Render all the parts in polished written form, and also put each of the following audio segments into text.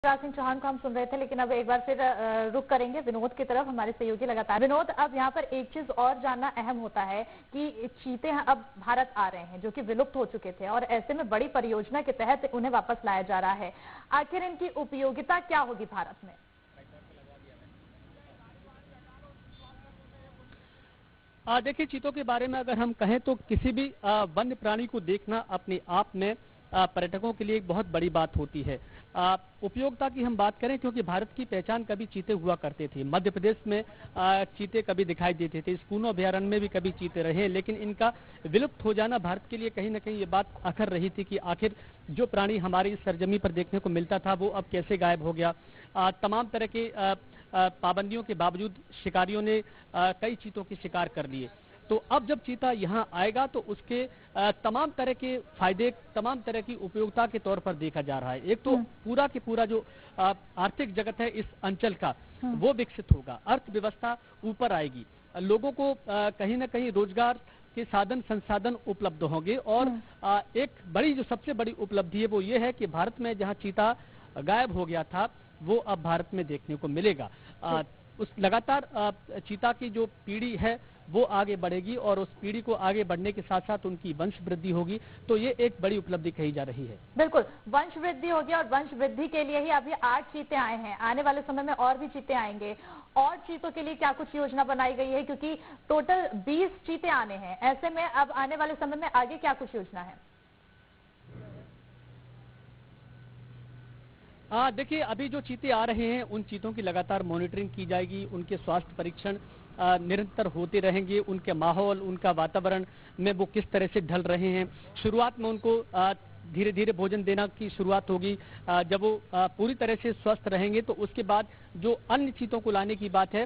शिवराज सिंह चौहान को हम सुन रहे थे, लेकिन अब एक बार फिर रुक करेंगे विनोद की तरफ, हमारे सहयोगी लगातार। विनोद, अब यहाँ पर एक चीज और जानना अहम होता है कि चीते अब भारत आ रहे हैं जो कि विलुप्त हो चुके थे, और ऐसे में बड़ी परियोजना के तहत उन्हें वापस लाया जा रहा है। आखिर इनकी उपयोगिता क्या होगी भारत में? देखिए, चीतों के बारे में अगर हम कहें तो किसी भी वन्य प्राणी को देखना अपने आप में पर्यटकों के लिए एक बहुत बड़ी बात होती है। उपयोगिता की हम बात करें, क्योंकि भारत की पहचान कभी चीते हुआ करते थे। मध्य प्रदेश में चीते कभी दिखाई देते थे, स्कूनो अभ्यारण्य में भी कभी चीते रहे, लेकिन इनका विलुप्त हो जाना भारत के लिए कहीं ना कहीं ये बात अखर रही थी कि आखिर जो प्राणी हमारी इस सरजमी पर देखने को मिलता था वो अब कैसे गायब हो गया। तमाम तरह के पाबंदियों के बावजूद शिकारियों ने कई चीतों की शिकार कर लिए। तो अब जब चीता यहाँ आएगा तो उसके तमाम तरह के फायदे, तमाम तरह की उपयोगिता के तौर पर देखा जा रहा है। एक तो पूरा के पूरा जो आर्थिक जगत है इस अंचल का, वो विकसित होगा, अर्थव्यवस्था ऊपर आएगी, लोगों को कहीं ना कहीं रोजगार के साधन संसाधन उपलब्ध होंगे। और एक बड़ी जो सबसे बड़ी उपलब्धि है वो ये है कि भारत में जहाँ चीता गायब हो गया था वो अब भारत में देखने को मिलेगा। उस लगातार चीता की जो पीढ़ी है वो आगे बढ़ेगी, और उस पीढ़ी को आगे बढ़ने के साथ साथ उनकी वंश वृद्धि होगी। तो ये एक बड़ी उपलब्धि कही जा रही है। बिल्कुल, वंश वृद्धि होगी, और वंश वृद्धि के लिए ही अभी 8 चीते आए हैं। आने वाले समय में और भी चीते आएंगे। और चीतों के लिए क्या कुछ योजना बनाई गई है, क्योंकि टोटल 20 चीते आने हैं। ऐसे में अब आने वाले समय में आगे क्या कुछ योजना है? देखिए, अभी जो चीते आ रहे हैं उन चीतों की लगातार मॉनिटरिंग की जाएगी, उनके स्वास्थ्य परीक्षण निरंतर होते रहेंगे, उनके माहौल, उनका वातावरण में वो किस तरह से ढल रहे हैं। शुरुआत में उनको धीरे धीरे भोजन देना की शुरुआत होगी। जब वो पूरी तरह से स्वस्थ रहेंगे तो उसके बाद जो अन्य चीतों को लाने की बात है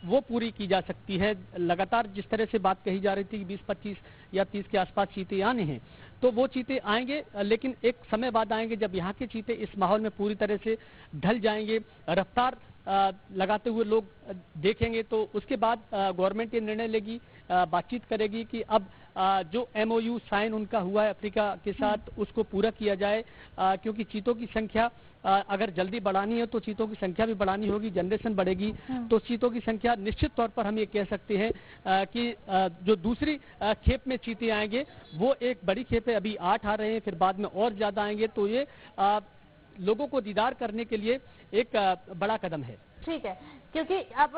वो पूरी की जा सकती है। लगातार जिस तरह से बात कही जा रही थी कि 20, 25 या 30 के आसपास चीते आने हैं, तो वो चीते आएंगे, लेकिन एक समय बाद आएंगे जब यहाँ के चीते इस माहौल में पूरी तरह से ढल जाएंगे, रफ्तार लगाते हुए लोग देखेंगे। तो उसके बाद गवर्नमेंट ये निर्णय लेगी, बातचीत करेगी कि अब जो MOU साइन उनका हुआ है अफ्रीका के साथ उसको पूरा किया जाए, क्योंकि चीतों की संख्या अगर जल्दी बढ़ानी है तो चीतों की संख्या भी बढ़ानी होगी, जनरेशन बढ़ेगी। तो चीतों की संख्या निश्चित तौर पर हम ये कह सकते हैं कि जो दूसरी खेप में चीते आएंगे वो एक बड़ी खेप है। अभी 8 आ रहे हैं, फिर बाद में और ज्यादा आएंगे। तो ये लोगों को दीदार करने के लिए एक बड़ा कदम है। ठीक है, क्योंकि अब